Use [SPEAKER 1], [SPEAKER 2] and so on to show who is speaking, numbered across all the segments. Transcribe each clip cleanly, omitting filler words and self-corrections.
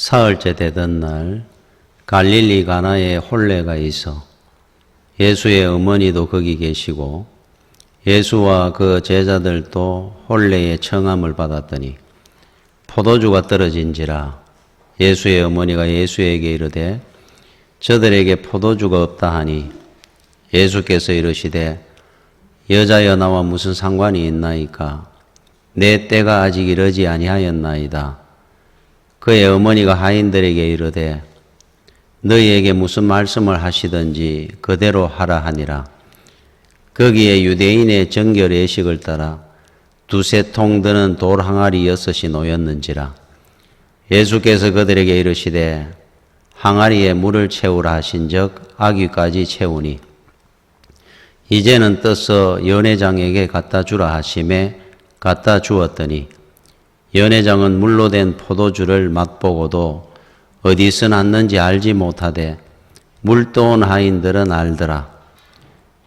[SPEAKER 1] 사흘째 되던 날 갈릴리 가나에 혼례가 있어 예수의 어머니도 거기 계시고 예수와 그 제자들도 혼례의 청함을 받았더니 포도주가 떨어진지라 예수의 어머니가 예수에게 이르되 저들에게 포도주가 없다 하니 예수께서 이르시되 여자여 나와 무슨 상관이 있나이까 내 때가 아직 이르지 아니하였나이다. 그의 어머니가 하인들에게 이르되 너희에게 무슨 말씀을 하시든지 그대로 하라 하니라. 거기에 유대인의 정결 예식을 따라 두세 통 드는 돌 항아리 6이 놓였는지라. 예수께서 그들에게 이르시되 항아리에 물을 채우라 하신즉 아귀까지 채우니 이제는 떠서 연회장에게 갖다 주라 하심에 갖다 주었더니 연회장은 물로 된 포도주를 맛보고도 어디서 났는지 알지 못하되 물 떠온 하인들은 알더라.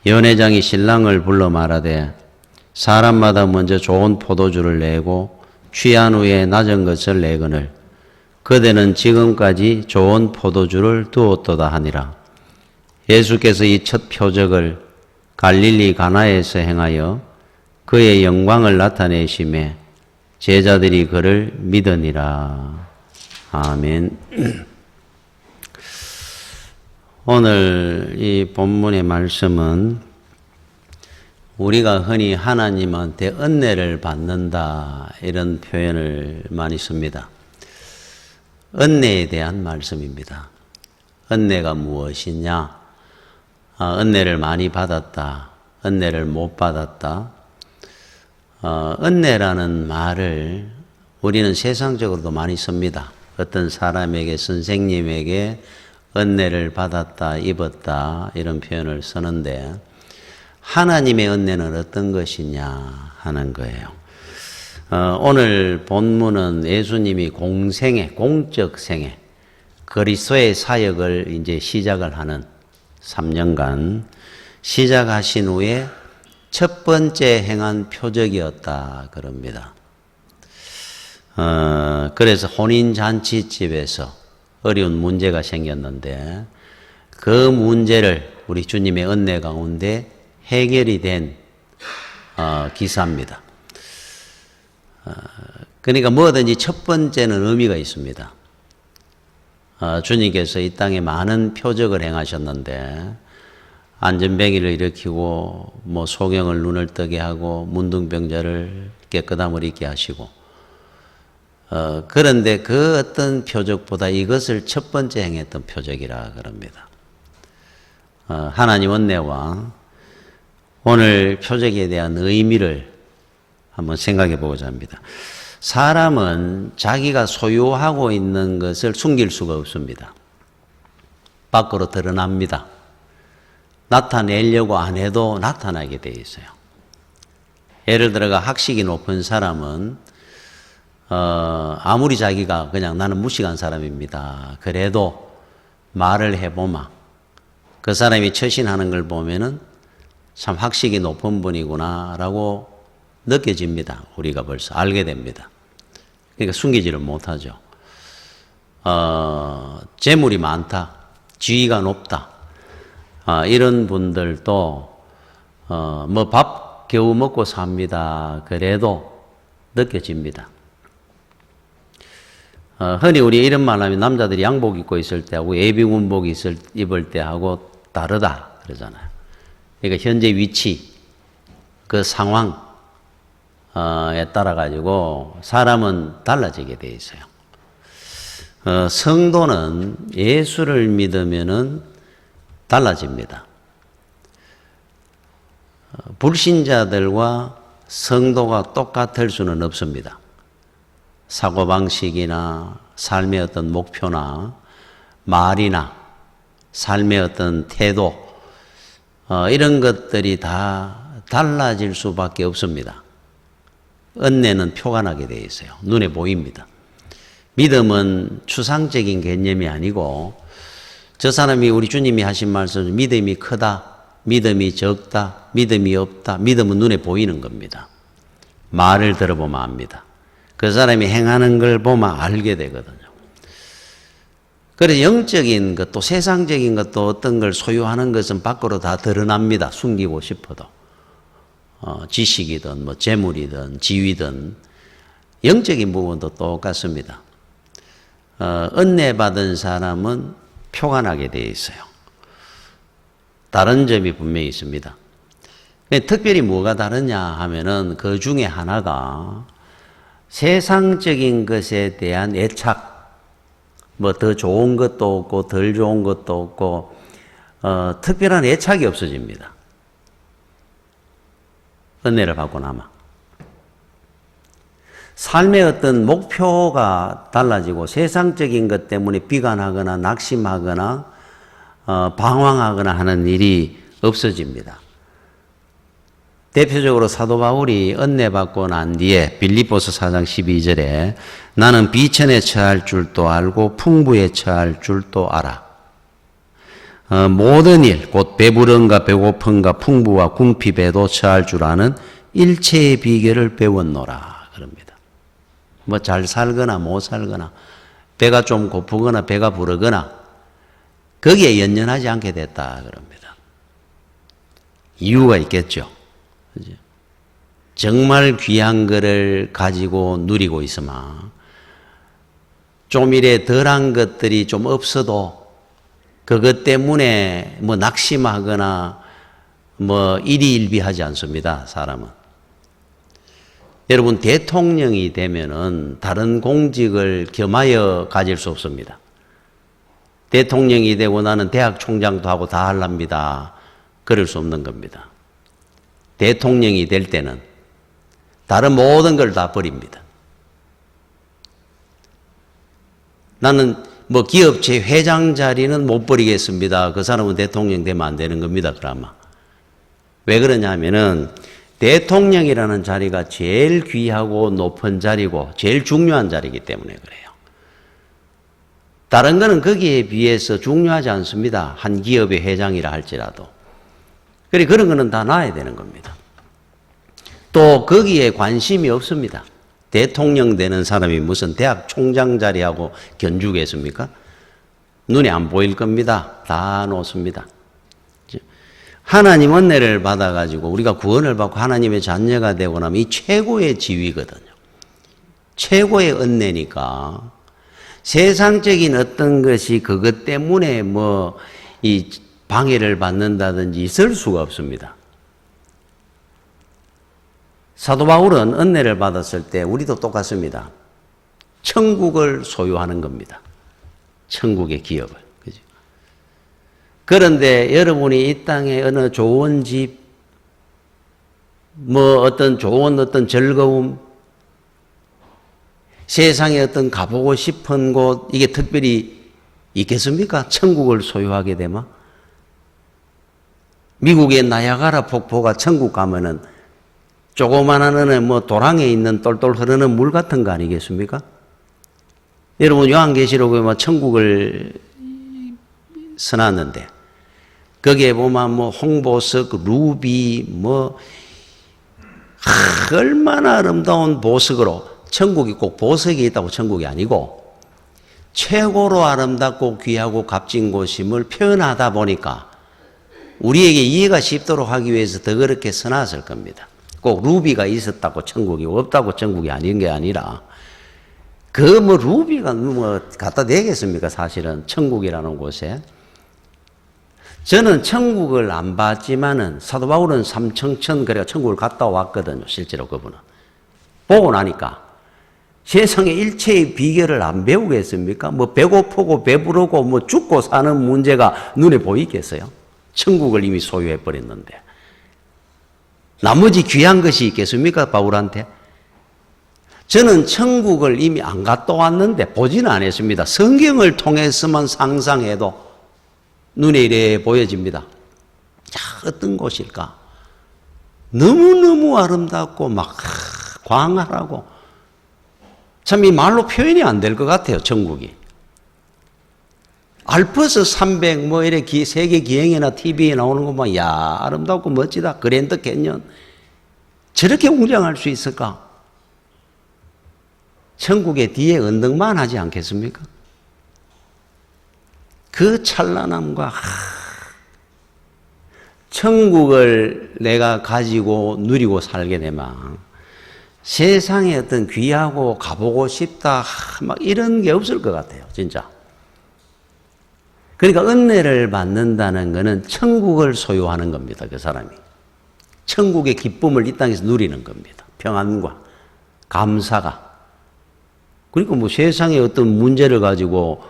[SPEAKER 1] 연회장이 신랑을 불러 말하되 사람마다 먼저 좋은 포도주를 내고 취한 후에 낮은 것을 내거늘 그대는 지금까지 좋은 포도주를 두었도다 하니라. 예수께서 이 첫 표적을 갈릴리 가나에서 행하여 그의 영광을 나타내심에 제자들이 그를 믿으니라. 아멘. 오늘 이 본문의 말씀은 우리가 흔히 하나님한테 은혜를 받는다 이런 표현을 많이 씁니다. 은혜에 대한 말씀입니다. 은혜가 무엇이냐? 은혜를 많이 받았다. 은혜를 못 받았다. 은혜라는 말을 우리는 세상적으로도 많이 씁니다. 어떤 사람에게, 선생님에게 은혜를 받았다, 입었다 이런 표현을 쓰는데 하나님의 은혜는 어떤 것이냐 하는 거예요. 오늘 본문은 예수님이 공적 생애, 그리스도의 사역을 이제 시작을 하는 3년간 시작하신 후에 첫 번째 행한 표적이었다 그럽니다. 그래서 혼인잔치집에서 어려운 문제가 생겼는데 그 문제를 우리 주님의 은혜 가운데 해결이 된 기사입니다. 그러니까 뭐든지 첫 번째는 의미가 있습니다. 주님께서 이 땅에 많은 표적을 행하셨는데 안전뱅이를 일으키고 뭐 소경을 눈을 뜨게 하고 문둥병자를 깨끗함을 입게 하시고 그런데 그 어떤 표적보다 이것을 첫 번째 행했던 표적이라 그럽니다. 하나님 은혜와 오늘 표적에 대한 의미를 한번 생각해 보고자 합니다. 사람은 자기가 소유하고 있는 것을 숨길 수가 없습니다. 밖으로 드러납니다. 나타내려고 안 해도 나타나게 돼 있어요. 예를 들어가 학식이 높은 사람은 아무리 자기가 그냥 나는 무식한 사람입니다. 그래도 말을 해보면 그 사람이 처신하는 걸 보면은 참 학식이 높은 분이구나 라고 느껴집니다. 우리가 벌써 알게 됩니다. 그러니까 숨기지를 못하죠. 재물이 많다, 지위가 높다, 이런 분들도 뭐 밥 겨우 먹고 삽니다. 그래도 느껴집니다. 흔히 우리 이런 말 하면 남자들이 양복 입고 있을 때하고 예비군복 입을 때하고 다르다 그러잖아요. 그러니까 현재 위치, 그 상황에 따라 가지고 사람은 달라지게 돼 있어요. 성도는 예수를 믿으면은 달라집니다. 불신자들과 성도가 똑같을 수는 없습니다. 사고방식이나 삶의 어떤 목표나 말이나 삶의 어떤 태도 이런 것들이 다 달라질 수밖에 없습니다. 은혜는 표가 나게 되어 있어요. 눈에 보입니다. 믿음은 추상적인 개념이 아니고 저 사람이 우리 주님이 하신 말씀 믿음이 크다, 믿음이 적다, 믿음이 없다, 믿음은 눈에 보이는 겁니다. 말을 들어보면 압니다. 그 사람이 행하는 걸 보면 알게 되거든요. 그래서 영적인 것도 세상적인 것도 어떤 걸 소유하는 것은 밖으로 다 드러납니다. 숨기고 싶어도. 지식이든 뭐 재물이든 지위든 영적인 부분도 똑같습니다. 은혜 받은 사람은 표가 나게 되어 있어요. 다른 점이 분명히 있습니다. 특별히 뭐가 다르냐 하면은 그 중에 하나가 세상적인 것에 대한 애착, 뭐 더 좋은 것도 없고 덜 좋은 것도 없고 특별한 애착이 없어집니다. 은혜를 받고 나면. 삶의 어떤 목표가 달라지고 세상적인 것 때문에 비관하거나 낙심하거나 방황하거나 하는 일이 없어집니다. 대표적으로 사도 바울이 은혜 받고 난 뒤에 빌립보서 4장 12절에 나는 비천에 처할 줄도 알고 풍부에 처할 줄도 알아. 모든 일, 곧 배부름과 배고픔과 풍부와 궁핍에도 처할 줄 아는 일체의 비결을 배웠노라. 그럽니다. 뭐 잘 살거나 못 살거나 배가 좀 고프거나 배가 부르거나 거기에 연연하지 않게 됐다. 그럽니다. 이유가 있겠죠. 정말 귀한 것을 가지고 누리고 있으면 좀 이래 덜한 것들이 좀 없어도 그것 때문에 뭐 낙심하거나 뭐 일희일비하지 않습니다. 사람은. 여러분 대통령이 되면은 다른 공직을 겸하여 가질 수 없습니다. 대통령이 되고 나는 대학 총장도 하고 다 하랍니다. 그럴 수 없는 겁니다. 대통령이 될 때는 다른 모든 걸 다 버립니다. 나는 뭐 기업체 회장 자리는 못 버리겠습니다. 그 사람은 대통령 되면 안 되는 겁니다. 그러면. 왜 그러냐면은 대통령이라는 자리가 제일 귀하고 높은 자리고 제일 중요한 자리이기 때문에 그래요. 다른 거는 거기에 비해서 중요하지 않습니다. 한 기업의 회장이라 할지라도. 그래 그런 거는 다 놔야 되는 겁니다. 또 거기에 관심이 없습니다. 대통령 되는 사람이 무슨 대학 총장 자리하고 견주겠습니까? 눈에 안 보일 겁니다. 다 놓습니다. 하나님 은혜를 받아가지고 우리가 구원을 받고 하나님의 자녀가 되고 나면 이 최고의 지위거든요. 최고의 은혜니까 세상적인 어떤 것이 그것 때문에 뭐 이 방해를 받는다든지 있을 수가 없습니다. 사도 바울은 은혜를 받았을 때 우리도 똑같습니다. 천국을 소유하는 겁니다. 천국의 기업을. 그죠? 그런데 여러분이 이 땅에 어느 좋은 집, 뭐 어떤 좋은 어떤 즐거움, 세상에 어떤 가보고 싶은 곳, 이게 특별히 있겠습니까? 천국을 소유하게 되면? 미국의 나야가라 폭포가 천국 가면은 조그만한 어느 뭐 도랑에 있는 똘똘 흐르는 물 같은 거 아니겠습니까? 여러분 요한계시록에 뭐 천국을 써놨는데 거기에 보면 뭐 홍보석, 루비 뭐 얼마나 아름다운 보석으로 천국이 꼭 보석이 있다고 천국이 아니고 최고로 아름답고 귀하고 값진 곳임을 표현하다 보니까 우리에게 이해가 쉽도록 하기 위해서 더 그렇게 써놨을 겁니다. 꼭 루비가 있었다고 천국이 없다고 천국이 아닌 게 아니라 그 뭐 루비가 뭐 갖다 대겠습니까? 사실은 천국이라는 곳에. 저는 천국을 안 봤지만은 사도 바울은 삼청천 그래 천국을 갔다 왔거든요. 실제로 그분은. 보고 나니까 세상의 일체의 비결을 안 배우겠습니까? 뭐 배고프고 배부르고 뭐 죽고 사는 문제가 눈에 보이겠어요? 천국을 이미 소유해 버렸는데. 나머지 귀한 것이 있겠습니까? 바울한테. 저는 천국을 이미 안 갔다 왔는데 보지는 않았습니다. 성경을 통해서만 상상해도 눈에 이래 보여집니다. 자, 어떤 곳일까? 너무너무 아름답고 막 광활하고 참 이 말로 표현이 안 될 것 같아요. 천국이. 알프스 300 뭐 이래 세계 기행이나 TV에 나오는 것만 야 아름답고 멋지다. 그랜드 캐년 저렇게 웅장할 수 있을까? 천국의 뒤에 언덕만 하지 않겠습니까? 그 찬란함과 천국을 내가 가지고 누리고 살게 되면 세상에 어떤 귀하고 가보고 싶다 막 이런 게 없을 것 같아요. 진짜. 그러니까 은혜를 받는다는 것은 천국을 소유하는 겁니다. 그 사람이. 천국의 기쁨을 이 땅에서 누리는 겁니다. 평안과 감사가. 그러니까 뭐 세상에 어떤 문제를 가지고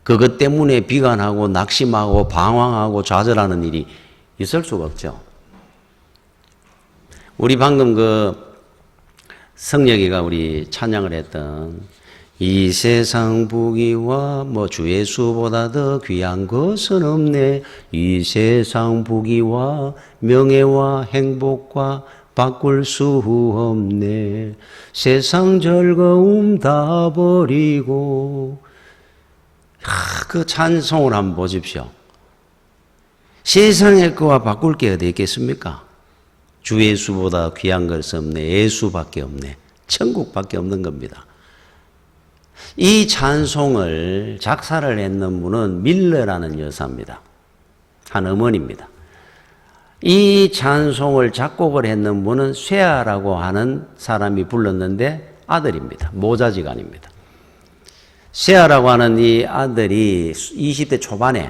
[SPEAKER 1] 그것 때문에 비관하고 낙심하고 방황하고 좌절하는 일이 있을 수가 없죠. 우리 방금 성령이가 우리 찬양을 했던 이 세상 부귀와 주 예수보다 더 귀한 것은 없네. 이 세상 부귀와 명예와 행복과 바꿀 수 없네. 세상 즐거움 다 버리고. 그 찬송을 한번 보십시오. 세상의 거와 바꿀 게 어디 있겠습니까? 주 예수보다 귀한 것은 없네. 예수밖에 없네. 천국밖에 없는 겁니다. 이 찬송을 작사를 했는 분은 밀러라는 여사입니다. 한 어머니입니다. 이 찬송을 작곡을 했는 분은 쇠아라고 하는 사람이 불렀는데 아들입니다. 모자지간입니다. 쇠아라고 하는 이 아들이 20대 초반에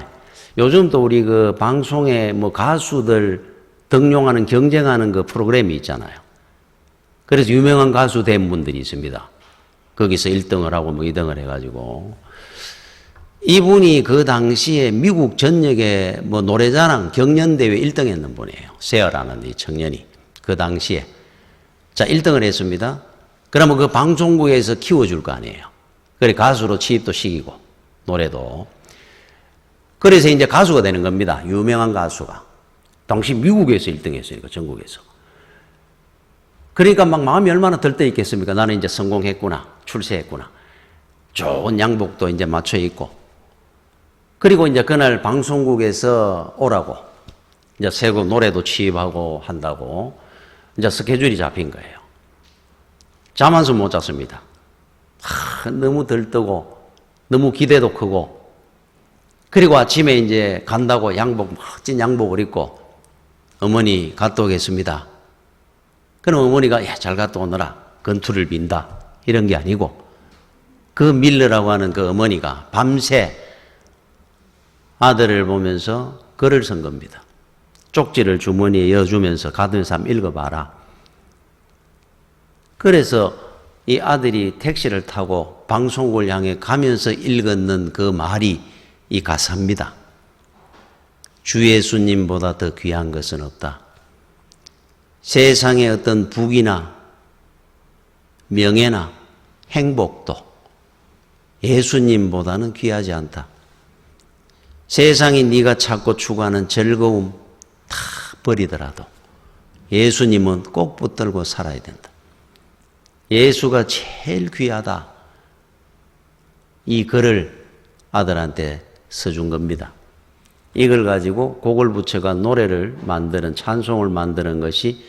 [SPEAKER 1] 요즘도 우리 방송에 가수들 등용하는 경쟁하는 프로그램이 있잖아요. 그래서 유명한 가수 된 분들이 있습니다. 거기서 1등을 하고 2등을 해가지고. 이분이 그 당시에 미국 전역에 노래자랑 경연대회 1등 했는 분이에요. 세어라는 이 청년이. 그 당시에. 자, 1등을 했습니다. 그러면 그 방송국에서 키워줄 거 아니에요. 그래, 가수로 취입도 시키고, 노래도. 그래서 이제 가수가 되는 겁니다. 유명한 가수가. 당시 미국에서 1등 했으니까, 전국에서. 그러니까 마음이 얼마나 들떠 있겠습니까? 나는 이제 성공했구나. 출세했구나. 좋은 양복도 이제 맞춰 입고. 그리고 이제 그날 방송국에서 오라고. 이제 새곡 노래도 취입하고 한다고. 이제 스케줄이 잡힌 거예요. 잠 한숨 못 잤습니다. 너무 들뜨고, 너무 기대도 크고. 그리고 아침에 이제 간다고 멋진 양복을 입고, 어머니 갔다 오겠습니다. 그럼 어머니가 잘 갔다 오너라. 건투를 빈다. 이런 게 아니고 그 밀러라고 하는 그 어머니가 밤새 아들을 보면서 글을 쓴 겁니다. 쪽지를 주머니에 여주면서 가든에서 한번 읽어봐라. 그래서 이 아들이 택시를 타고 방송국을 향해 가면서 읽었는 그 말이 이 가사입니다. 주 예수님보다 더 귀한 것은 없다. 세상의 어떤 부귀나 명예나 행복도 예수님보다는 귀하지 않다. 세상이 네가 찾고 추구하는 즐거움 다 버리더라도 예수님은 꼭 붙들고 살아야 된다. 예수가 제일 귀하다. 이 글을 아들한테 써준 겁니다. 이걸 가지고 곡을 붙여가 노래를 만드는, 찬송을 만드는 것이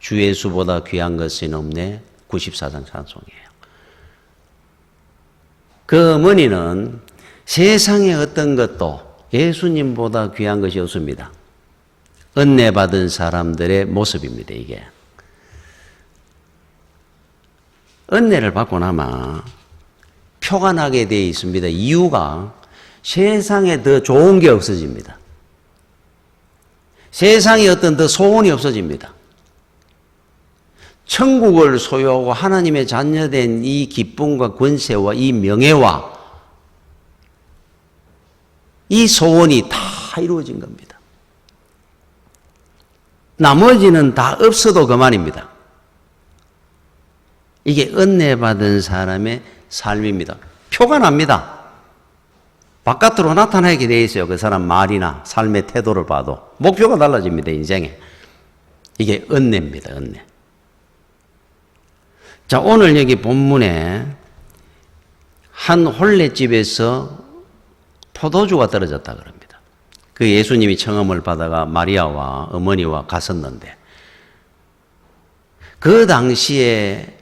[SPEAKER 1] 주 예수보다 귀한 것은 없네 94장 찬송이에요. 그 어머니는 세상의 어떤 것도 예수님보다 귀한 것이 없습니다. 은혜 받은 사람들의 모습입니다, 이게. 은혜를 받고 나면 표가 나게 되어 있습니다. 이유가 세상에 더 좋은 게 없어집니다. 세상에 어떤 더 소원이 없어집니다. 천국을 소유하고 하나님의 자녀된 이 기쁨과 권세와 이 명예와 이 소원이 다 이루어진 겁니다. 나머지는 다 없어도 그만입니다. 이게 은혜 받은 사람의 삶입니다. 표가 납니다. 바깥으로 나타나게 되어 있어요. 그 사람 말이나 삶의 태도를 봐도. 목표가 달라집니다, 인생에. 이게 은혜입니다, 은혜. 자, 오늘 여기 본문에 한 혼례집에서 포도주가 떨어졌다 그럽니다. 그 예수님이 청함을 받아가 마리아와 어머니와 갔었는데 그 당시에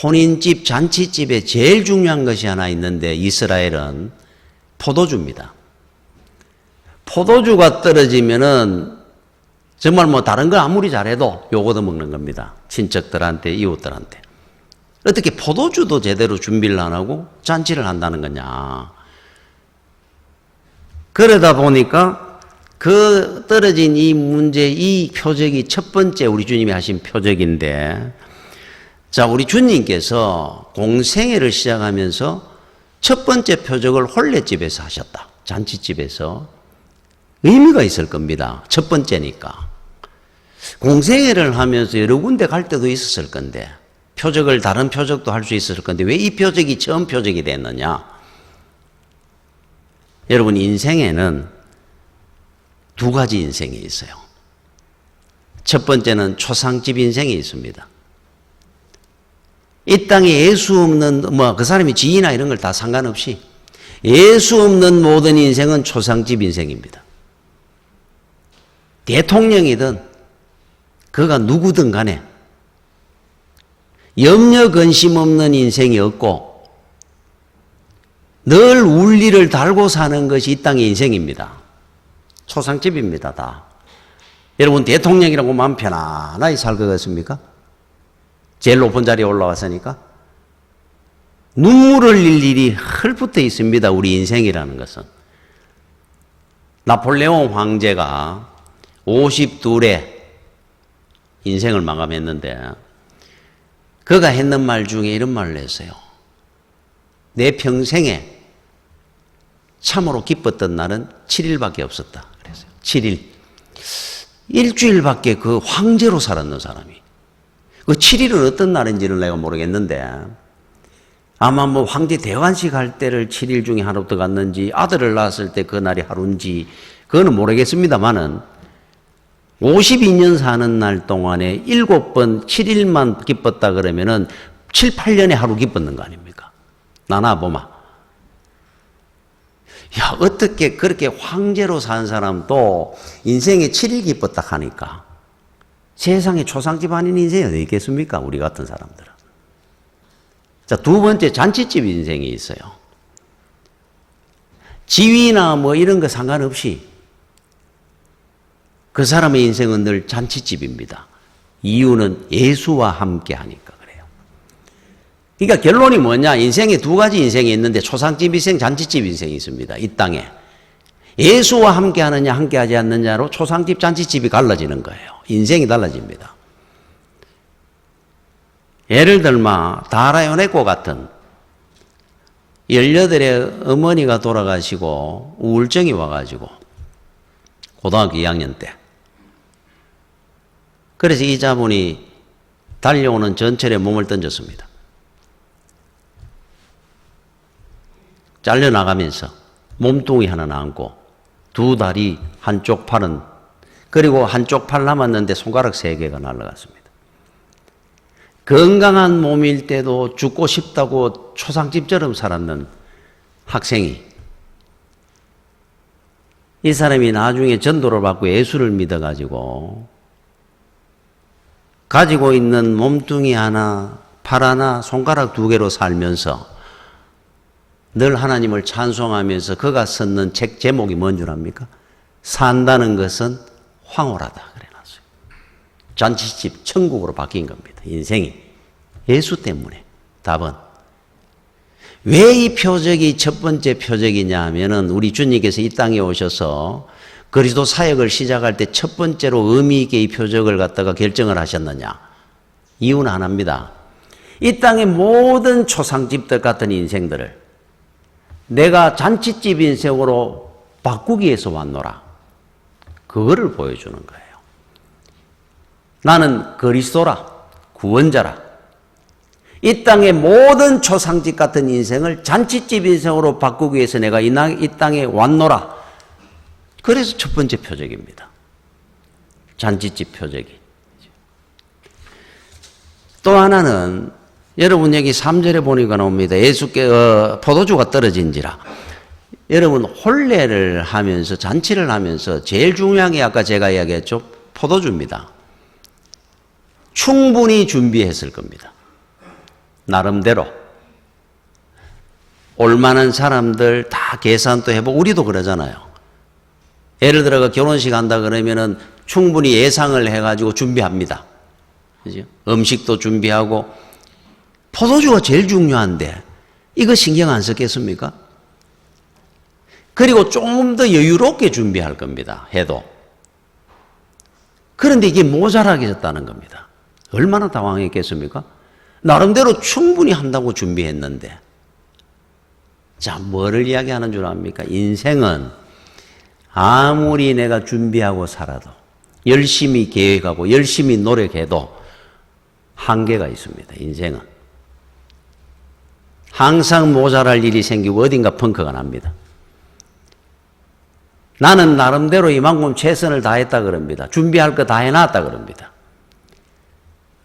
[SPEAKER 1] 혼인집, 잔치집에 제일 중요한 것이 하나 있는데 이스라엘은 포도주입니다. 포도주가 떨어지면은 정말 뭐 다른 거 아무리 잘해도 요거 도 먹는 겁니다. 친척들한테, 이웃들한테. 어떻게 포도주도 제대로 준비를 안 하고 잔치를 한다는 거냐. 그러다 보니까 그 떨어진 이 문제, 이 표적이 첫 번째 우리 주님이 하신 표적인데, 자, 우리 주님께서 공생애를 시작하면서 첫 번째 표적을 혼례집에서 하셨다. 잔치집에서. 의미가 있을 겁니다. 첫 번째니까. 공생애를 하면서 여러 군데 갈 때도 있었을 건데, 표적을 다른 표적도 할 수 있었을 건데 왜 이 표적이 처음 표적이 됐느냐? 여러분, 인생에는 두 가지 인생이 있어요. 첫 번째는 초상집 인생이 있습니다. 이 땅에 예수 없는 그 사람이 지위나 이런 걸 다 상관없이 예수 없는 모든 인생은 초상집 인생입니다. 대통령이든 그가 누구든 간에 염려 근심 없는 인생이 없고 늘 울리를 달고 사는 것이 이 땅의 인생입니다. 초상집입니다, 다. 여러분, 대통령이라고 마음 편안하게 살 것 같습니까? 제일 높은 자리에 올라왔으니까. 눈물을 흘릴 일이 헐붙어 있습니다, 우리 인생이라는 것은. 나폴레옹 황제가 52에 인생을 마감했는데 그가 했는 말 중에 이런 말을 했어요. 내 평생에 참으로 기뻤던 날은 7일밖에 없었다. 그랬어요. 7일. 일주일밖에 그 황제로 살았는 사람이. 그 7일은 어떤 날인지를 내가 모르겠는데 아마 뭐 황제 대관식 할 때를 7일 중에 하루부터 갔는지 아들을 낳았을 때 그 날이 하루인지 그거는 모르겠습니다만은 52년 사는 날 동안에 7번 7일만 기뻤다 그러면은 7, 8년에 하루 기뻤는 거 아닙니까? 나나보마. 야, 어떻게 그렇게 황제로 산 사람도 인생에 7일 기뻤다 하니까 세상에 초상집 아닌 인생이 어디 있겠습니까? 우리 같은 사람들은. 자, 두 번째 잔치집 인생이 있어요. 지위나 뭐 이런 거 상관없이 그 사람의 인생은 늘 잔치집입니다. 이유는 예수와 함께 하니까 그래요. 그러니까 결론이 뭐냐? 인생에 두 가지 인생이 있는데 초상집 인생, 잔치집 인생이 있습니다. 이 땅에. 예수와 함께 하느냐, 함께 하지 않느냐로 초상집, 잔치집이 갈라지는 거예요. 인생이 달라집니다. 예를 들면 다라 요네코 같은 18의 어머니가 돌아가시고 우울증이 와가지고 고등학교 2학년 때 그래서 이 자분이 달려오는 전철에 몸을 던졌습니다. 잘려나가면서 몸뚱이 하나 남고 두 다리 한쪽 팔은 그리고 한쪽 팔 남았는데 손가락 3개가 날아갔습니다. 건강한 몸일 때도 죽고 싶다고 초상집처럼 살았는 학생이 이 사람이 나중에 전도를 받고 예수를 믿어가지고 가지고 있는 몸뚱이 하나, 팔 하나, 손가락 2개로 살면서 늘 하나님을 찬송하면서 그가 썼는 책 제목이 뭔 줄 압니까? 산다는 것은 황홀하다 그래놨어요. 잔치집 천국으로 바뀐 겁니다. 인생이. 예수 때문에. 답은. 왜 이 표적이 첫 번째 표적이냐 하면은 우리 주님께서 이 땅에 오셔서 그리스도 사역을 시작할 때 첫 번째로 의미 있게 이 표적을 갖다가 결정을 하셨느냐. 이유는 하나입니다. 이 땅의 모든 초상집들 같은 인생들을 내가 잔치집 인생으로 바꾸기 위해서 왔노라. 그거를 보여주는 거예요. 나는 그리스도라, 구원자라. 이 땅의 모든 초상집 같은 인생을 잔치집 인생으로 바꾸기 위해서 내가 이 땅에 왔노라. 그래서 첫 번째 표적입니다. 잔치집 표적이. 또 하나는 여러분 여기 3절에 보니까 나옵니다. 예수께 포도주가 떨어진지라. 여러분 혼례를 하면서 잔치를 하면서 제일 중요한 게 아까 제가 이야기했죠. 포도주입니다. 충분히 준비했을 겁니다. 나름대로. 올만한 사람들 다 계산도 해보고 우리도 그러잖아요. 예를 들어 결혼식 한다 그러면은 충분히 예상을 해가지고 준비합니다. 그죠? 음식도 준비하고 포도주가 제일 중요한데 이거 신경 안 썼겠습니까? 그리고 조금 더 여유롭게 준비할 겁니다. 해도. 그런데 이게 모자라겠다는 겁니다. 얼마나 당황했겠습니까? 나름대로 충분히 한다고 준비했는데. 자, 뭐를 이야기하는 줄 압니까? 인생은 아무리 내가 준비하고 살아도 열심히 계획하고 열심히 노력해도 한계가 있습니다. 인생은. 항상 모자랄 일이 생기고 어딘가 펑크가 납니다. 나는 나름대로 이만큼 최선을 다했다 그럽니다. 준비할 거 다 해놨다 그럽니다.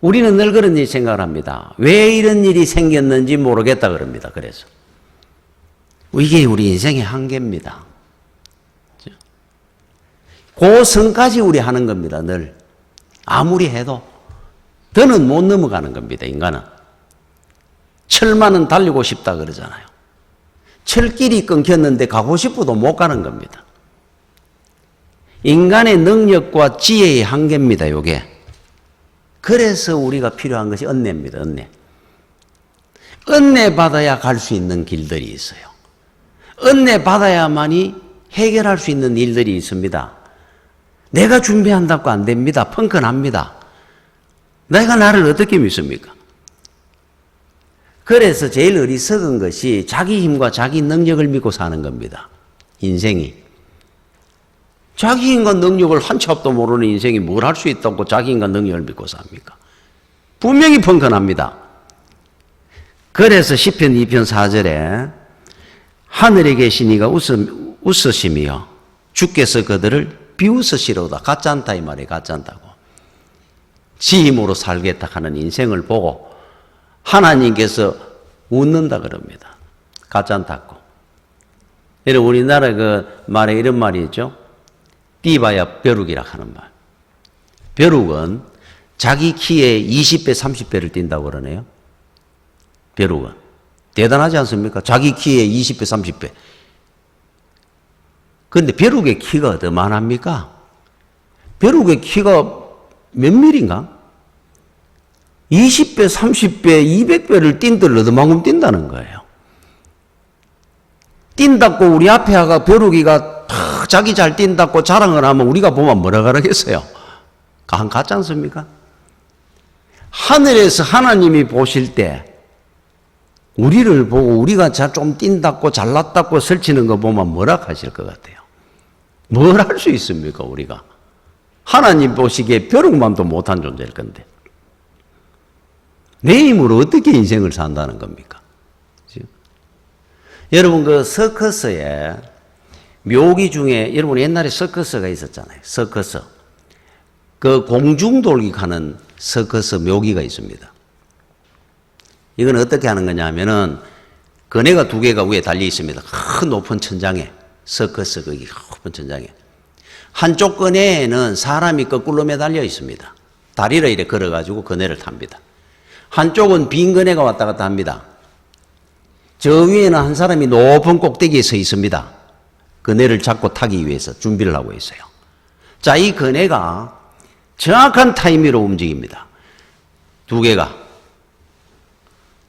[SPEAKER 1] 우리는 늘 그런 일 생각을 합니다. 왜 이런 일이 생겼는지 모르겠다 그럽니다. 그래서. 이게 우리 인생의 한계입니다. 그 선까지 우리 하는 겁니다. 늘. 아무리 해도 더는 못 넘어가는 겁니다. 인간은. 철만은 달리고 싶다 그러잖아요. 철길이 끊겼는데 가고 싶어도 못 가는 겁니다. 인간의 능력과 지혜의 한계입니다. 이게. 그래서 우리가 필요한 것이 은혜입니다. 은혜. 은혜 받아야 갈 수 있는 길들이 있어요. 은혜 받아야만이 해결할 수 있는 일들이 있습니다. 내가 준비한다고 안 됩니다. 펑크납니다. 내가 나를 어떻게 믿습니까? 그래서 제일 어리석은 것이 자기 힘과 자기 능력을 믿고 사는 겁니다. 인생이. 자기 힘과 능력을 한치 앞도 모르는 인생이 뭘 할 수 있다고 자기 힘과 능력을 믿고 삽니까? 분명히 펑크납니다. 그래서 시편 2편 4절에 하늘에 계신 이가 웃으시며 주께서 그들을 비웃으시로다. 가짜않다 이 말이에요. 가짜않다고. 지 힘으로 살겠다 하는 인생을 보고 하나님께서 웃는다 그럽니다. 가짜않다고. 여러분 우리나라 그 말에 이런 말이 있죠. 띠봐야 벼룩이라 하는 말. 벼룩은 자기 키에 20배 30배를 뛴다고 그러네요. 벼룩은. 대단하지 않습니까? 자기 키에 20배 30배. 그런데 벼룩의 키가 어마어마합니까? 벼룩의 키가 몇 밀인가? 20배, 30배, 200배를 뛴들 어마만큼 뛴다는 거예요. 뛴다고 우리 앞에 아가 벼룩이가 자기 잘 뛴다고 자랑을 하면 우리가 보면 뭐라 그러겠어요? 가짜 않습니까? 하늘에서 하나님이 보실 때 우리를 보고 우리가 좀 뛴다고 잘났다고 설치는 거 보면 뭐라 하실 것 같아요? 뭘 할 수 있습니까, 우리가? 하나님 보시기에 벼룩만도 못한 존재일 건데. 내 힘으로 어떻게 인생을 산다는 겁니까? 그렇죠? 여러분, 그 서커스에 묘기 중에, 여러분 옛날에 서커스가 있었잖아요. 서커스. 그 공중돌기 하는 서커스 묘기가 있습니다. 이건 어떻게 하는 거냐 하면은, 그네가 두 개가 위에 달려 있습니다. 큰 높은 천장에. 서커스 거기 높은 천장에. 한쪽 그네에는 사람이 거꾸로 매달려 있습니다. 다리를 이렇게 걸어가지고 그네를 탑니다. 한쪽은 빈 그네가 왔다 갔다 합니다. 저 위에는 한 사람이 높은 꼭대기에 서 있습니다. 그네를 잡고 타기 위해서 준비를 하고 있어요. 자, 이 그네가 정확한 타이밍으로 움직입니다. 두 개가.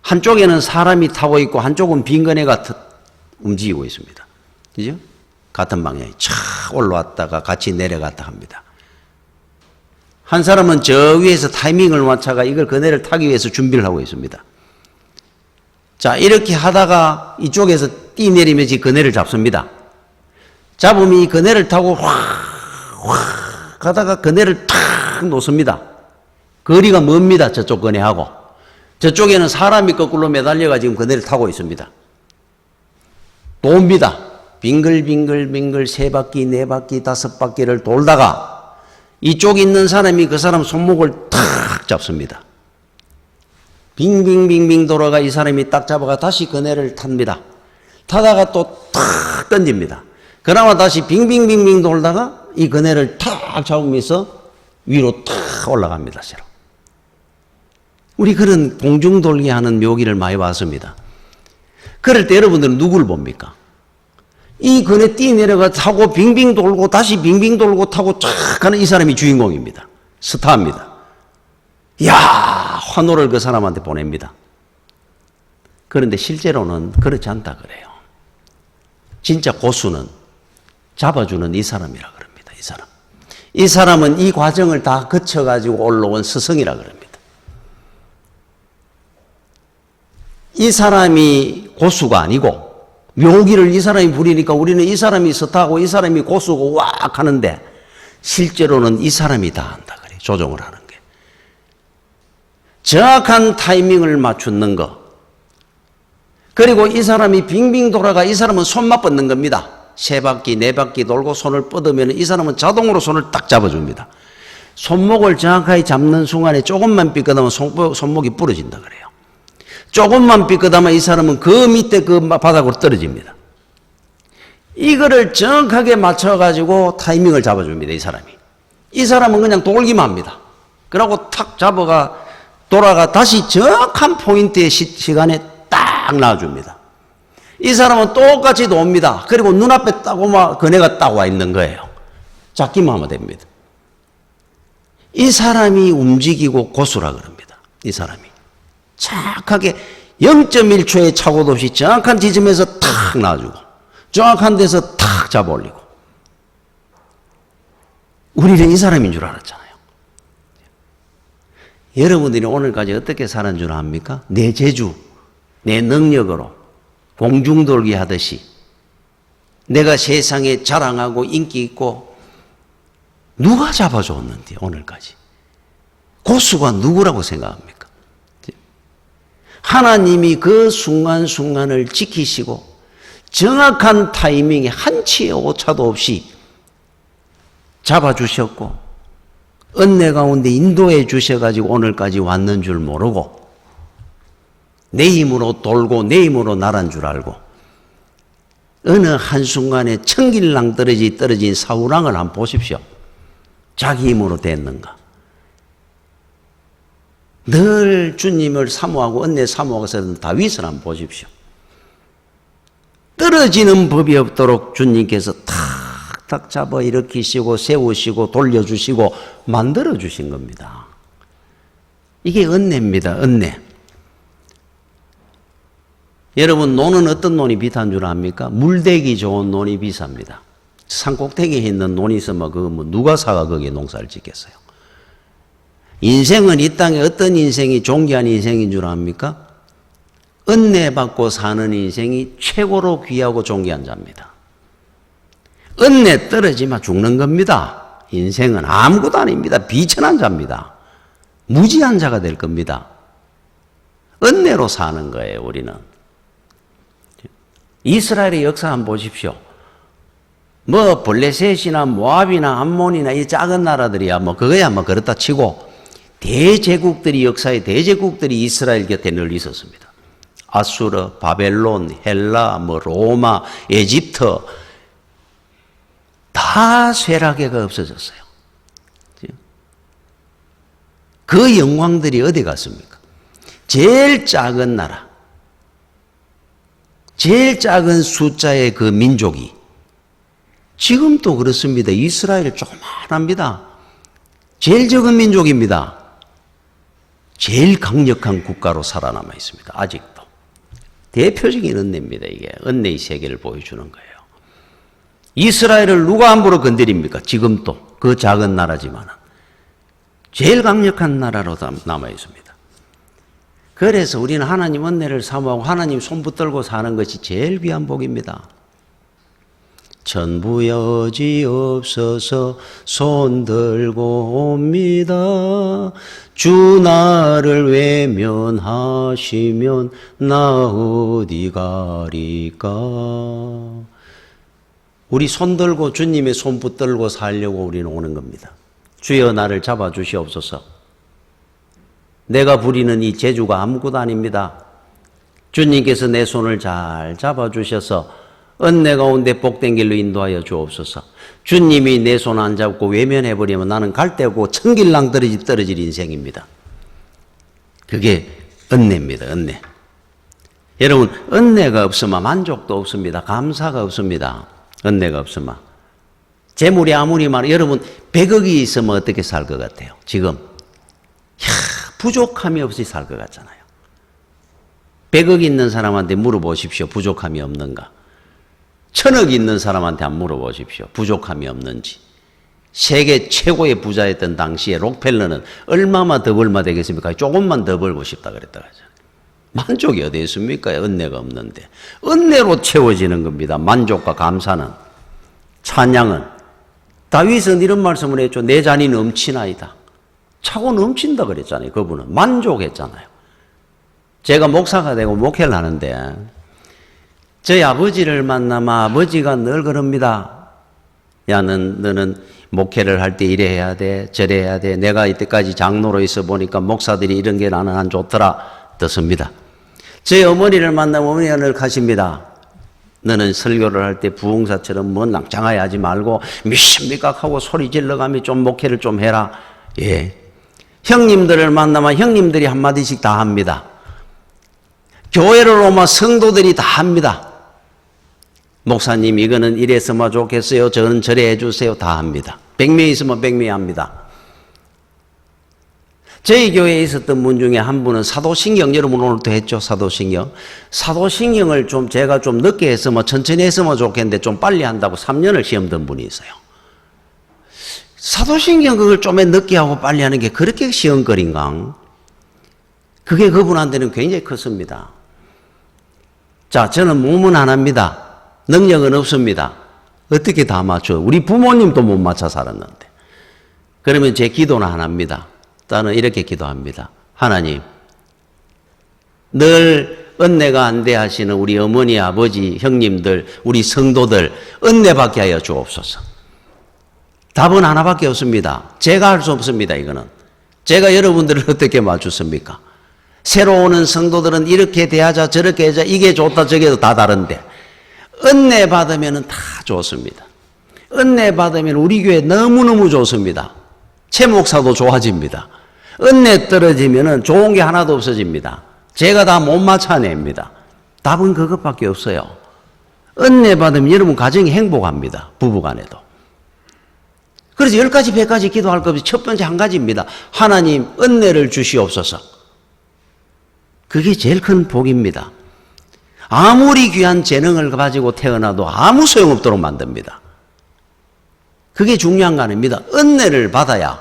[SPEAKER 1] 한쪽에는 사람이 타고 있고 한쪽은 빈 그네가 움직이고 있습니다. 그죠? 같은 방향에 촥 올라왔다가 같이 내려갔다 합니다. 한 사람은 저 위에서 타이밍을 맞춰가 이걸 그네를 타기 위해서 준비를 하고 있습니다. 자, 이렇게 하다가 이쪽에서 뛰내리면서 그네를 잡습니다. 잡으면 이 그네를 타고 확 가다가 그네를 탁 놓습니다. 거리가 멉니다. 저쪽 그네하고. 저쪽에는 사람이 거꾸로 매달려가 지금 그네를 타고 있습니다. 돕니다. 빙글빙글 세 바퀴, 네 바퀴, 다섯 바퀴를 돌다가 이쪽에 있는 사람이 그 사람 손목을 탁 잡습니다. 빙빙빙빙 돌아가 이 사람이 딱 잡아가 다시 그네를 탑니다. 타다가 또 탁 던집니다. 그나마 다시 빙빙빙빙 돌다가 이 그네를 탁 잡으면서 위로 탁 올라갑니다. 새로. 우리 그런 공중돌기 하는 묘기를 많이 봤습니다. 그럴 때 여러분들은 누구를 봅니까? 이 근에 뛰내려가 타고 빙빙 돌고 다시 빙빙 돌고 타고 쫙 가는 이 사람이 주인공입니다. 스타입니다. 이야, 환호를 그 사람한테 보냅니다. 그런데 실제로는 그렇지 않다 그래요. 진짜 고수는 잡아주는 이 사람이라 그럽니다. 이 사람. 이 사람은 이 과정을 다 거쳐가지고 올라온 스승이라 그럽니다. 이 사람이 고수가 아니고 묘기를 이 사람이 부리니까 우리는 이 사람이 스타고 이 사람이 고수고 왁 하는데 실제로는 이 사람이 다 한다 그래요. 조종을 하는 게. 정확한 타이밍을 맞추는 거. 그리고 이 사람이 빙빙 돌아가 이 사람은 손만 뻗는 겁니다. 3바퀴, 4바퀴 돌고 손을 뻗으면 이 사람은 자동으로 손을 딱 잡아줍니다. 손목을 정확하게 잡는 순간에 조금만 삐끗하면 손목이 부러진다 그래요. 조금만 삐끗하면 이 사람은 그 밑에 그 바닥으로 떨어집니다. 이거를 정확하게 맞춰가지고 타이밍을 잡아줍니다. 이 사람이. 이 사람은 그냥 돌기만 합니다. 그러고 탁 잡아가 돌아가 다시 정확한 포인트의 시간에 딱 놔줍니다. 이 사람은 똑같이 돕니다. 그리고 눈앞에 따고만 그네가 딱 와 있는 거예요. 잡기만 하면 됩니다. 이 사람이 움직이고 고수라 그럽니다. 이 사람이. 정확하게 0.1초의 착오도 없이 정확한 지점에서 탁 놔주고 정확한 데서 탁 잡아 올리고 우리는 이 사람인 줄 알았잖아요. 여러분들이 오늘까지 어떻게 살은 줄 압니까? 내 재주, 내 능력으로 공중돌기 하듯이 내가 세상에 자랑하고 인기 있고 누가 잡아줬는데 오늘까지 고수가 누구라고 생각합니까? 하나님이 그 순간순간을 지키시고 정확한 타이밍에 한치의 오차도 없이 잡아주셨고 은혜 가운데 인도해 주셔가지고 오늘까지 왔는 줄 모르고 내 힘으로 돌고 내 힘으로 날은 줄 알고 어느 한순간에 천길랑 떨어진 사우랑을 한번 보십시오. 자기 힘으로 됐는가. 늘 주님을 사모하고 은혜 사모하고 서는 다윗을 한번 보십시오. 떨어지는 법이 없도록 주님께서 탁탁 잡아 일으키시고 세우시고 돌려주시고 만들어주신 겁니다. 이게 은혜입니다. 은혜. 여러분 논은 어떤 논이 비싼 줄 압니까? 물대기 좋은 논이 비쌉니다. 산꼭대기에 있는 논이 있으면 그거 뭐 누가 사가 거기에 농사를 짓겠어요? 인생은 이 땅에 어떤 인생이 존귀한 인생인 줄 압니까? 은혜 받고 사는 인생이 최고로 귀하고 존귀한 자입니다. 은혜 떨어지면 죽는 겁니다. 인생은 아무것도 아닙니다. 비천한 자입니다. 무지한 자가 될 겁니다. 은혜로 사는 거예요, 우리는. 이스라엘의 역사 한번 보십시오. 뭐 블레셋이나 모압이나 암몬이나 이 작은 나라들이야 뭐 그거야 뭐 그렇다 치고 대제국들이 역사의 대제국들이 이스라엘 곁에 늘 있었습니다. 아수르, 바벨론, 헬라, 뭐 로마, 에집트 다 쇠락해가 없어졌어요. 그 영광들이 어디 갔습니까? 제일 작은 나라, 제일 작은 숫자의 그 민족이 지금도 그렇습니다. 이스라엘 조그만합니다. 제일 적은 민족입니다. 제일 강력한 국가로 살아남아 있습니다. 아직도. 대표적인 은혜입니다. 이게 은혜의 세계를 보여주는 거예요. 이스라엘을 누가 함부로 건드립니까? 지금도 그 작은 나라지만 제일 강력한 나라로 남아 있습니다. 그래서 우리는 하나님 은혜를 사모하고 하나님 손 붙들고 사는 것이 제일 귀한 복입니다. 천부여지없어서 손 들고 옵니다. 주 나를 외면하시면 나 어디 가리까. 우리 손 들고 주님의 손 붙들고 살려고 우리는 오는 겁니다. 주여 나를 잡아주시옵소서. 내가 부리는 이 재주가 아무것도 아닙니다. 주님께서 내 손을 잘 잡아주셔서 은혜 가운데 복된 길로 인도하여 주옵소서. 주님이 내 손 안 잡고 외면해버리면 나는 갈 데 없고 천길랑 떨어질 인생입니다. 그게 은혜입니다. 은혜. 여러분, 은혜가 없으면 만족도 없습니다. 감사가 없습니다. 은혜가 없으면. 재물이 아무리 많아, 여러분 100억이 있으면 어떻게 살 것 같아요? 지금 부족함이 없이 살 것 같잖아요. 100억 있는 사람한테 물어보십시오. 부족함이 없는가? 1000억 있는 사람한테 안 물어보십시오. 부족함이 없는지. 세계 최고의 부자였던 당시에 록펠러는 얼마만 더 벌마 되겠습니까? 조금만 더 벌고 싶다 그랬다 하죠. 만족이 어디 있습니까? 은혜가 없는데. 은혜로 채워지는 겁니다. 만족과 감사는. 찬양은. 다윗은 이런 말씀을 했죠. 내 잔이 넘치나이다. 차고 넘친다 그랬잖아요. 그분은. 만족했잖아요. 제가 목사가 되고 목회를 하는데 저희 아버지를 만나면 아버지가 늘 그럽니다. 야, 너는 목회를 할 때 이래 해야 돼, 저래 해야 돼. 내가 이때까지 장로로 있어 보니까 목사들이 이런 게 나는 안 좋더라. 듣습니다. 저희 어머니를 만나면 어머니가 늘 가십니다. 너는 설교를 할 때 부흥사처럼 뭐 낭창하게 하지 말고 미심미각하고 소리 질러가며 좀 목회를 좀 해라. 예. 형님들을 만나면 형님들이 한마디씩 다 합니다. 교회를 오면 성도들이 다 합니다. 목사님 이거는 이랬으면 좋겠어요. 저는 저래 해주세요. 다 합니다. 100명 있으면 100명이 합니다. 저희 교회에 있었던 분 중에 한 분은 사도신경, 여러분 오늘도 했죠. 사도신경. 사도신경을 제가 좀 늦게 했으면 천천히 했으면 좋겠는데 좀 빨리 한다고 3년을 시험 든 분이 있어요. 사도신경 그걸 좀 늦게 하고 빨리 하는 게 그렇게 시험거리인가? 그게 그분한테는 굉장히 컸습니다. 자, 저는 몸은 안 합니다. 능력은 없습니다. 어떻게 다 맞춰? 우리 부모님도 못 맞춰 살았는데. 그러면 제 기도는 안 합니다. 나는 이렇게 기도합니다. 하나님, 늘 은혜가 안 돼 하시는 우리 어머니, 아버지, 형님들, 우리 성도들 은혜 받게 하여 주옵소서. 답은 하나밖에 없습니다. 제가 할 수 없습니다. 이거는. 제가 여러분들을 어떻게 맞추습니까? 새로 오는 성도들은 이렇게 대하자 저렇게 하자 이게 좋다 저게 다 다른데 은혜 받으면 다 좋습니다. 은혜 받으면 우리 교회 너무너무 좋습니다. 최 목사도 좋아집니다. 은혜 떨어지면 좋은 게 하나도 없어집니다. 제가 다 못 맞춰냅니다. 답은 그것밖에 없어요. 은혜 받으면 여러분 가정이 행복합니다. 부부간에도. 그래서 10가지 100가지 기도할 것 없이 첫 번째 한 가지입니다. 하나님 은혜를 주시옵소서. 그게 제일 큰 복입니다. 아무리 귀한 재능을 가지고 태어나도 아무 소용없도록 만듭니다. 그게 중요한 거 아닙니다. 은혜를 받아야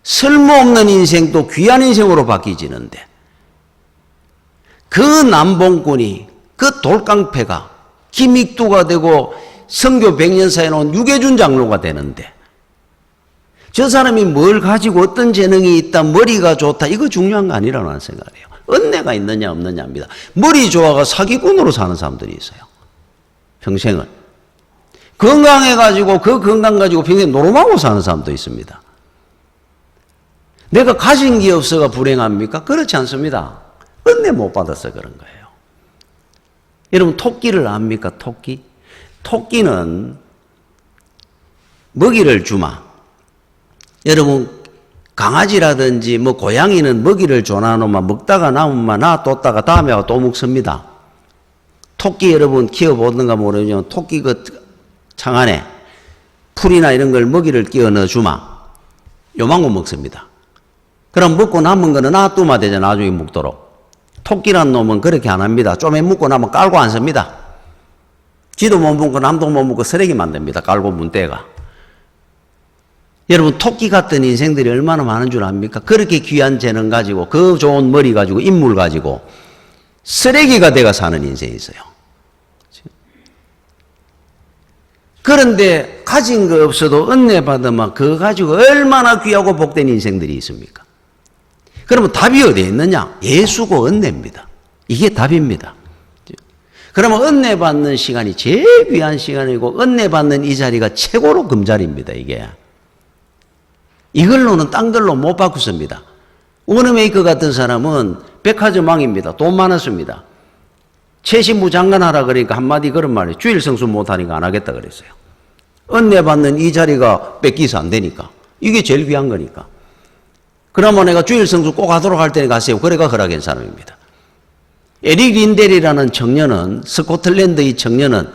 [SPEAKER 1] 쓸모없는 인생도 귀한 인생으로 바뀌지는데 그 남봉꾼이 그 돌깡패가 김익두가 되고 성교 100년사에 놓은 유계준 장로가 되는데 저 사람이 뭘 가지고 어떤 재능이 있다 머리가 좋다 이거 중요한 거 아니라는 생각이에요. 은혜가 있느냐 없느냐입니다. 머리 좋아가 사기꾼으로 사는 사람들이 있어요. 평생을. 건강해가지고 그 건강 가지고 평생 노름하고 사는 사람도 있습니다. 내가 가진 게 없어가 불행합니까? 그렇지 않습니다. 은혜 못 받아서 그런 거예요. 여러분 토끼를 압니까? 토끼? 토끼는 먹이를 주마. 여러분 강아지라든지 뭐 고양이는 먹이를 줘놔놓으면 먹다가 남으면 놔뒀다가 다음에 와서 또 먹습니다. 토끼 여러분 키워보든가 모르지만 토끼 그 창 안에 풀이나 이런 걸 먹이를 끼워 넣어주마. 요만 거 먹습니다. 그럼 먹고 남은 거는 놔두면 되죠. 나중에 먹도록. 토끼란 놈은 그렇게 안 합니다. 좀에 먹고 나면 깔고 안 씁니다. 지도 못 먹고 남도 못 먹고 쓰레기 만듭니다. 깔고 문대가. 여러분 토끼 같은 인생들이 얼마나 많은 줄 압니까? 그렇게 귀한 재능 가지고 그 좋은 머리 가지고 인물 가지고 쓰레기가 돼가 사는 인생이 있어요. 그런데 가진 거 없어도 은혜 받으면 그거 가지고 얼마나 귀하고 복된 인생들이 있습니까? 그러면 답이 어디에 있느냐? 예수고 은혜입니다. 이게 답입니다. 그러면 은혜 받는 시간이 제일 귀한 시간이고 은혜 받는 이 자리가 최고로 금자리입니다. 이게. 이걸로는 딴 걸로 못 바꾸습니다. 워너메이커 같은 사람은 백화점왕입니다. 돈 많았습니다. 최신부 장관하라 그러니까 한마디 그런 말이에요. 주일 성수 못하니까 안 하겠다 그랬어요. 은혜 받는 이 자리가 뺏기서 안 되니까. 이게 제일 귀한 거니까. 그러면 내가 주일 성수 꼭 하도록 할 테니 가세요. 그래가 허락한 사람입니다. 에릭 린델이라는 청년은, 스코틀랜드의 청년은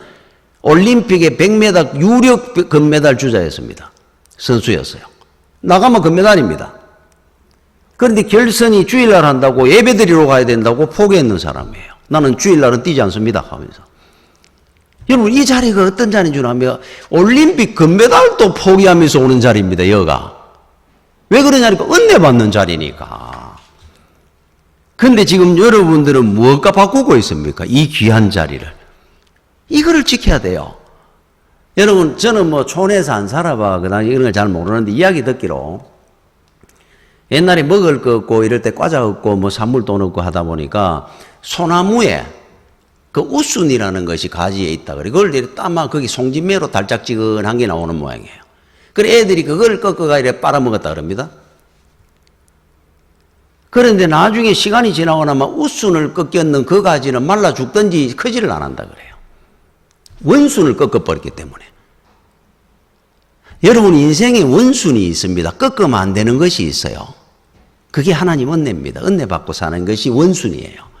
[SPEAKER 1] 올림픽의 100m 유력 금메달 주자였습니다. 선수였어요. 나가면 금메달입니다. 그런데 결선이 주일날 한다고 예배드리러 가야 된다고 포기했는 사람이에요. 나는 주일날은 뛰지 않습니다 하면서. 여러분, 이 자리가 어떤 자리인 줄 아면 올림픽 금메달도 포기하면서 오는 자리입니다. 여가. 왜 그러냐니까 은혜 받는 자리니까. 근데 지금 여러분들은 무엇과 바꾸고 있습니까? 이 귀한 자리를. 이거를 지켜야 돼요. 여러분, 저는 뭐 촌에서 안 살아봐. 그 당시 이런 걸 잘 모르는데 이야기 듣기로 옛날에 먹을 거 없고 이럴 때 과자 없고 뭐 산물도 없고 하다 보니까 소나무에 그 우순이라는 것이 가지에 있다 그래. 그걸 따마 거기 송진매로 달짝지근한 게 나오는 모양이에요. 그래 애들이 그걸 꺾어가 이래 빨아먹었다 그럽니다. 그런데 나중에 시간이 지나고 나면 우순을 꺾였는 그 가지는 말라 죽든지 크지를 안 한다 그래요. 원순을 꺾어버렸기 때문에. 여러분 인생에 원순이 있습니다. 꺾으면 안 되는 것이 있어요. 그게 하나님 은혜입니다. 은혜 받고 사는 것이 원순이에요.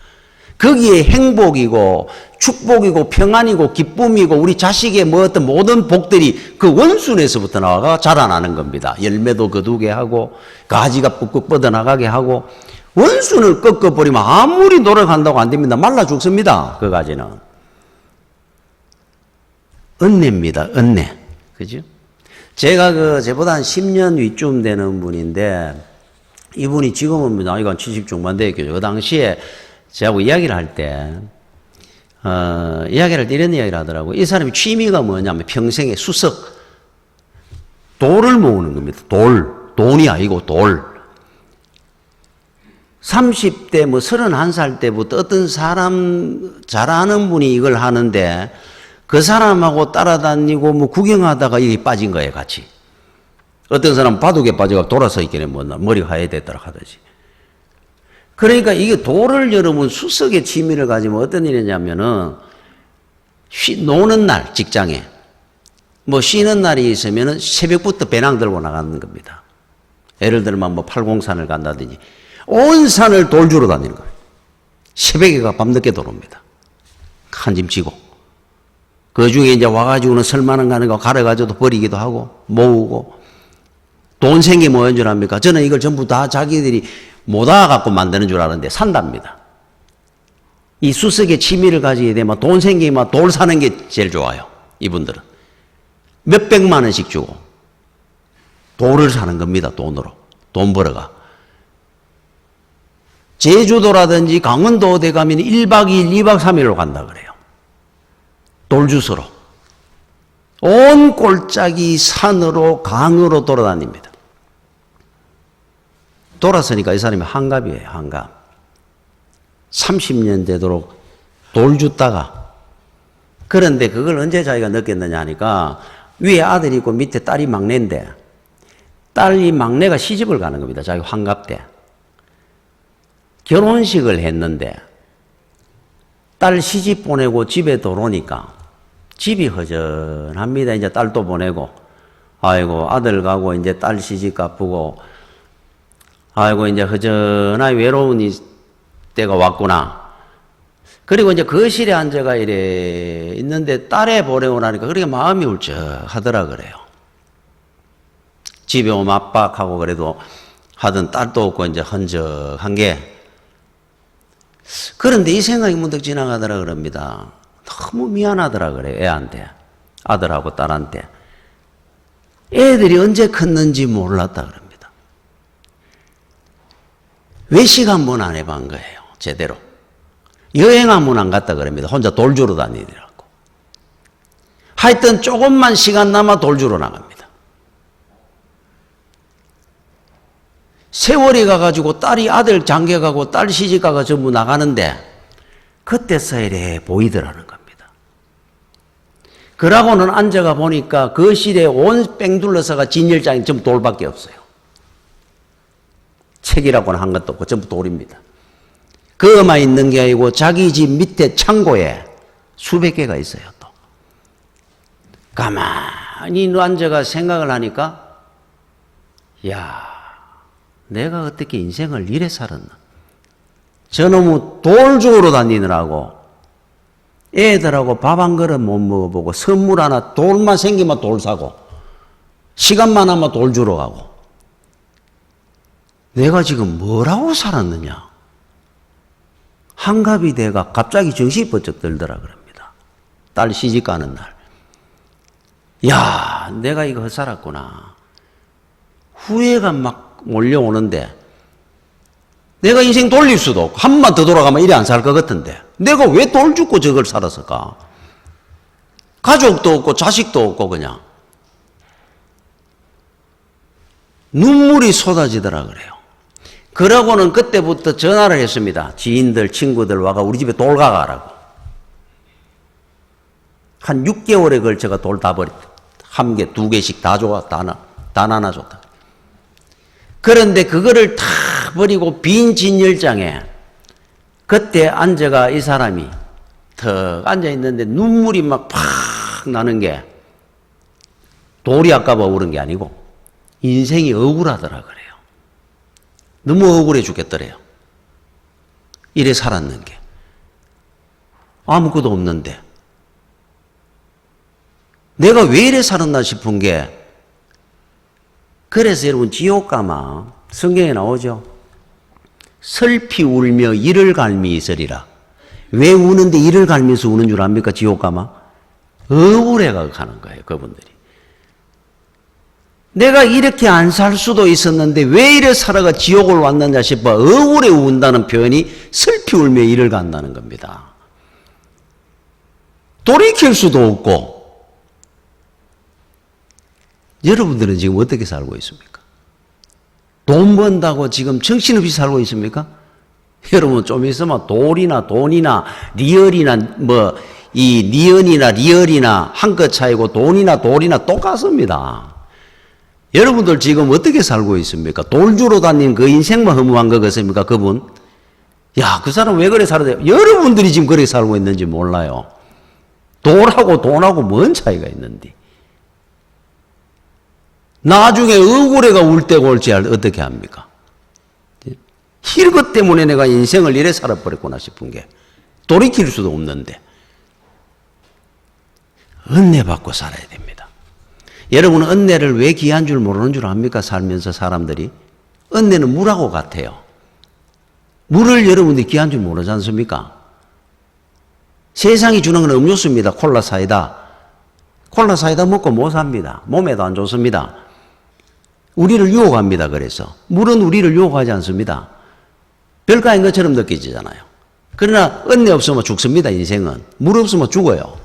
[SPEAKER 1] 거기에 행복이고 축복이고 평안이고 기쁨이고 우리 자식의 뭐 어떤 모든 복들이 그 원순에서부터 나와가 자라나는 겁니다. 열매도 거두게 하고 가지가 뿍뿍 뻗어나가게 하고. 원순을 꺾어버리면 아무리 노력한다고 안 됩니다. 말라 죽습니다. 그 가지는. 은혜입니다. 은혜. 그죠? 제가 제보다 한 10년 위쯤 되는 분인데 이분이 지금은 나이가 한 70 중반 되겠죠. 그 당시에 저하고 이야기를 할 때, 이야기를 이런 이야기를 하더라고요. 이 사람이 취미가 뭐냐면 평생에 수석, 돌을 모으는 겁니다. 돈이 아니고 돌. 30대 뭐 31살 때부터 어떤 사람, 잘 아는 분이 이걸 하는데 그 사람하고 따라다니고 뭐 구경하다가 이게 빠진 거예요, 같이. 어떤 사람은 바둑에 빠져가 돌아서 있기는 뭐 머리가 하얘 됐더라 하듯이. 그러니까 이게 돌을 여러분 수석의 취미를 가지면 어떤 일이냐면은 노는 날 직장에 뭐 쉬는 날이 있으면은 새벽부터 배낭 들고 나가는 겁니다. 예를 들면 뭐 팔공산을 간다든지 온 산을 돌 주러 다니는 거예요. 새벽에 가 밤늦게 돌아옵니다. 한 짐 지고. 그 중에 이제 와가지고는 설만한 가는 거 갈아가지고 버리기도 하고 모으고 돈 생기 뭐인 줄 압니까? 저는 이걸 전부 다 자기들이 모아 갖고 만드는 줄 아는데 산답니다. 이 수석의 취미를 가지게 되면 돈 생기면 돌 사는 게 제일 좋아요. 이분들은. 몇백만 원씩 주고 돌을 사는 겁니다. 돈으로. 돈 벌어가. 제주도라든지 강원도 어디 가면 1박 2일, 2박 3일로 간다 그래요. 돌 주스러. 온 골짜기 산으로 강으로 돌아다닙니다. 돌아서니까 이 사람이 한갑이에요. 한갑. 30년 되도록 돌 줬다가 그런데 그걸 언제 자기가 느꼈느냐 하니까 위에 아들이 있고 밑에 딸이 막내인데 딸이 막내가 시집을 가는 겁니다. 자기 환갑 때. 결혼식을 했는데 딸 시집 보내고 집에 돌아오니까 집이 허전합니다. 이제 딸도 보내고 아이고 아들 가고 이제 딸 시집 갚고 아이고 이제 허전하게 외로운 때가 왔구나. 그리고 이제 거실에 앉아가 이래 있는데 딸에 보내고 나니까 그렇게 마음이 울적하더라 그래요. 집에 오면 압박하고 그래도 하던 딸도 없고 이제 헌적한 게. 그런데 이 생각이 문득 지나가더라 그럽니다. 너무 미안하더라 그래요. 애한테. 아들하고 딸한테. 애들이 언제 컸는지 몰랐다 그럽니다. 외식 한 번 안 해본 거예요. 제대로. 여행 한 번 안 갔다 그럽니다. 혼자 돌 주러 다니더라고. 하여튼 조금만 시간 남아 돌 주러 나갑니다. 세월이 가가지고 딸이 아들 장가 가고 딸 시집 가가 전부 나가는데 그때서 이래 보이더라는 겁니다. 그러고는 앉아가 보니까 거실에 온 뺑 둘러서가 진열장이 전부 돌밖에 없어요. 책이라고는 한 것도 없고 전부 돌입니다. 그것만 있는 게 아니고 자기 집 밑에 창고에 수백 개가 있어요. 또 가만히 앉아가 생각을 하니까 야 내가 어떻게 인생을 이래 살았나. 저놈의 돌 주우러 다니느라고 애들하고 밥 한 그릇 못 먹어보고 선물 하나 돌만 생기면 돌 사고 시간만 하면 돌 주러 가고 내가 지금 뭐라고 살았느냐. 한갑이 돼가 갑자기 정신이 번쩍 들더라 그럽니다. 딸 시집 가는 날. 야, 내가 이거 헛살았구나. 후회가 막 몰려오는데 내가 인생 돌릴 수도 없고 한 번만 더 돌아가면 이래 안 살 것 같은데 내가 왜 돌 죽고 저걸 살았을까? 가족도 없고 자식도 없고 그냥 눈물이 쏟아지더라 그래요. 그러고는 그때부터 전화를 했습니다. 지인들 친구들 와가 우리 집에 돌 가가라고. 한 6개월에 걸쳐가 돌 다 버렸다. 한 개, 두 개씩 다 줘, 다 나눠줬다. 그런데 그거를 다 버리고 빈 진열장에 그때 앉아가 이 사람이 턱 앉아있는데 눈물이 막 팍 나는 게 돌이 아까워 오른 게 아니고 인생이 억울하더라 그래요. 너무 억울해 죽겠더래요. 이래 살았는 게. 아무것도 없는데. 내가 왜 이래 살았나 싶은 게 그래서 여러분 지옥 가마 성경에 나오죠. 슬피 울며 이를 갈미 있으리라. 왜 우는데 이를 갈면서 우는 줄 압니까? 지옥 가마 억울해가 가는 거예요. 그분들이. 내가 이렇게 안 살 수도 있었는데 왜 이래 살아가 지옥을 왔느냐 싶어 억울해 운다는 표현이 슬피 울며 이를 간다는 겁니다. 돌이킬 수도 없고. 여러분들은 지금 어떻게 살고 있습니까? 돈 번다고 지금 정신없이 살고 있습니까? 여러분 좀 있으면 돌이나 돈이나 리얼이나 뭐 이 니은이나 리얼이나 한 끗 차이고 돈이나 돌이나 똑같습니다. 여러분들 지금 어떻게 살고 있습니까? 돌 주러 다닌 그 인생만 허무한 거 같습니까? 그분? 야, 그 사람 왜 그래 살아요? 여러분들이 지금 그렇게 살고 있는지 몰라요. 돌하고 돈하고 뭔 차이가 있는지. 나중에 억울해가 울 때가 올지 어떻게 합니까? 이것 때문에 내가 인생을 이래 살아버렸구나 싶은 게 돌이킬 수도 없는데 은혜 받고 살아야 됩니다. 여러분은 은혜를 왜 귀한 줄 모르는 줄 압니까? 살면서 사람들이. 은혜는 물하고 같아요. 물을 여러분들이 귀한 줄 모르지 않습니까? 세상이 주는 건 음료수입니다. 콜라 사이다. 콜라 사이다 먹고 못 삽니다. 몸에도 안 좋습니다. 우리를 유혹합니다. 그래서 물은 우리를 유혹하지 않습니다. 별거 아닌 것처럼 느껴지잖아요. 그러나 은혜 없으면 죽습니다. 인생은. 물 없으면 죽어요.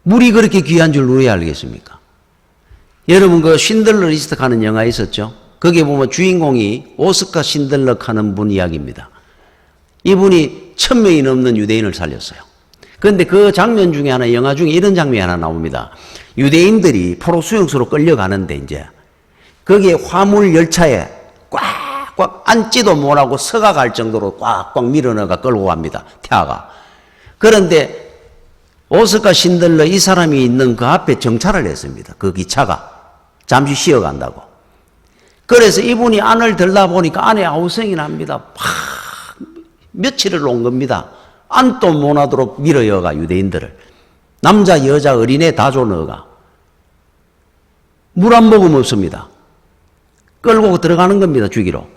[SPEAKER 1] 물이 그렇게 귀한 줄 왜 알겠습니까? 여러분 그 신들러 리스트 하는 영화 있었죠? 거기에 보면 주인공이 오스카 신들러 하는 분 이야기입니다. 이분이 1000명이 넘는 유대인을 살렸어요. 그런데 그 장면 중에 하나, 영화 중에 이런 장면이 하나 나옵니다. 유대인들이 포로 수용소로 끌려가는데 이제 거기에 화물 열차에 꽉꽉 앉지도 못하고 서가 갈 정도로 꽉꽉 밀어넣어가 끌고 갑니다. 태아가. 그런데 오스카 신들러 이 사람이 있는 그 앞에 정차를 했습니다. 그 기차가. 잠시 쉬어간다고. 그래서 이분이 안을 들다 보니까 안에 아우성이 납니다. 며칠을 온 겁니다. 안도 못하도록 밀어여가 유대인들을. 남자, 여자, 어린애 다 줘넣어가. 물 한 모금 없습니다. 끌고 들어가는 겁니다. 죽이로.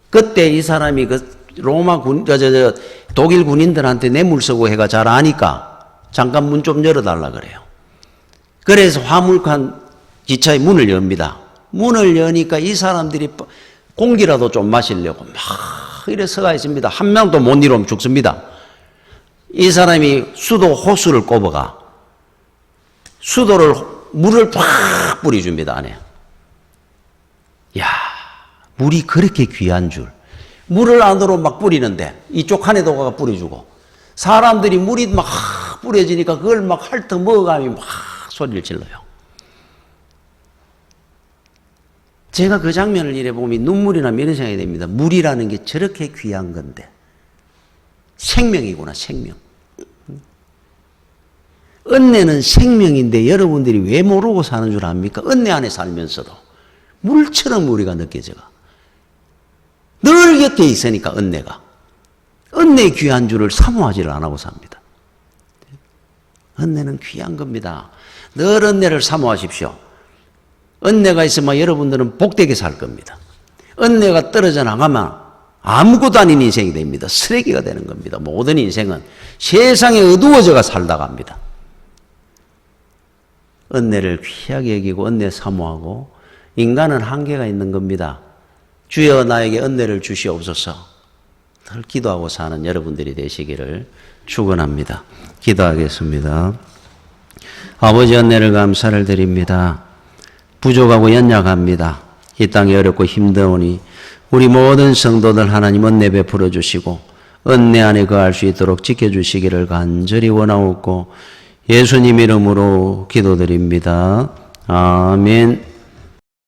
[SPEAKER 1] 그때 이 사람이 그 로마 독일 군인들한테 뇌물 쓰고 해가 잘 아니까 잠깐 문 좀 열어달라 그래요. 그래서 화물칸 기차의 문을 엽니다. 문을 여니까 이 사람들이 공기라도 좀 마시려고 막 이래 서가 있습니다. 한 명도 못 이루면 죽습니다. 이 사람이 수도 호수를 꼽아가 물을 팍 뿌려줍니다. 안에. 야, 물이 그렇게 귀한 줄. 물을 안으로 막 뿌리는데 이쪽 칸에도 가가 뿌려주고 사람들이 물이 막 뿌려지니까 그걸 막 핥어 먹어가며 막 소리를 질러요. 제가 그 장면을 이래 보면 눈물이 나면 이런 생각이 됩니다. 물이라는 게 저렇게 귀한 건데 생명이구나, 생명. 은혜는 생명인데 여러분들이 왜 모르고 사는 줄 압니까? 은혜 안에 살면서도 물처럼 우리가 느껴져가. 늘 곁에 있으니까 은혜가. 은혜 귀한 줄을 사모하지를 안 하고 삽니다. 은혜는 귀한 겁니다. 늘 은혜를 사모하십시오. 은혜가 있으면 여러분들은 복되게 살 겁니다. 은혜가 떨어져 나가면 아무것도 아닌 인생이 됩니다. 쓰레기가 되는 겁니다. 모든 인생은 세상에 어두워져가 살다가 합니다. 은혜를 귀하게 여기고 은혜 사모하고 인간은 한계가 있는 겁니다. 주여 나에게 은혜를 주시옵소서. 늘 기도하고 사는 여러분들이 되시기를 축원합니다. 기도하겠습니다. 아버지 은혜를 감사를 드립니다. 부족하고 연약합니다. 이 땅이 어렵고 힘드오니 우리 모든 성도들 하나님 은혜 베풀어 주시고 은혜 안에 거할 수 있도록 지켜주시기를 간절히 원하옵고 예수님 이름으로 기도드립니다. 아멘.